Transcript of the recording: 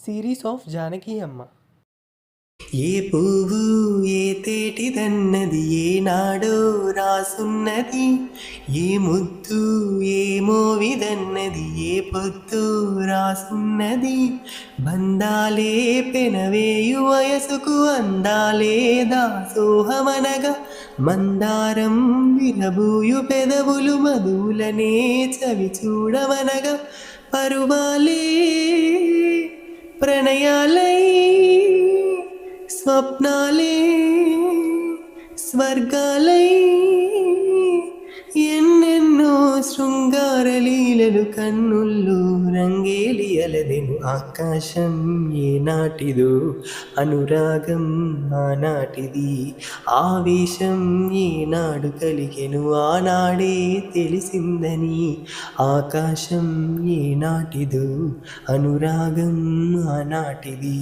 Series of Janaki అమ్మ. ఏ పువ్వు ఏ తేటిదన్నది ఏనాడో రాసున్నది, ఏ ముద్దు ఏ మోవిదన్నది ఏ పొద్దు రాసున్నది. బంధాలే పెనవేయు వయసుకు అందాలే దాసోహమనగా, మందారం విరబూయు పెదవులు మధువులనే చవి చూడమనగా, పరువాలే ప్రణయాలై స్వప్నాలే స్వర్గాలై ఎన్నెన్నో శృంగార లీలలు కన్నుల్లో రంగేలి అలదెను. ఆకాశం ఏనాటిదో అనురాగం ఆనాటిది, ఆవేశం ఏనాడు కలిగెను ఆనాడే తెలిసిందని. ఆకాశం ఏనాటిదో అనురాగం ఆనాటిది.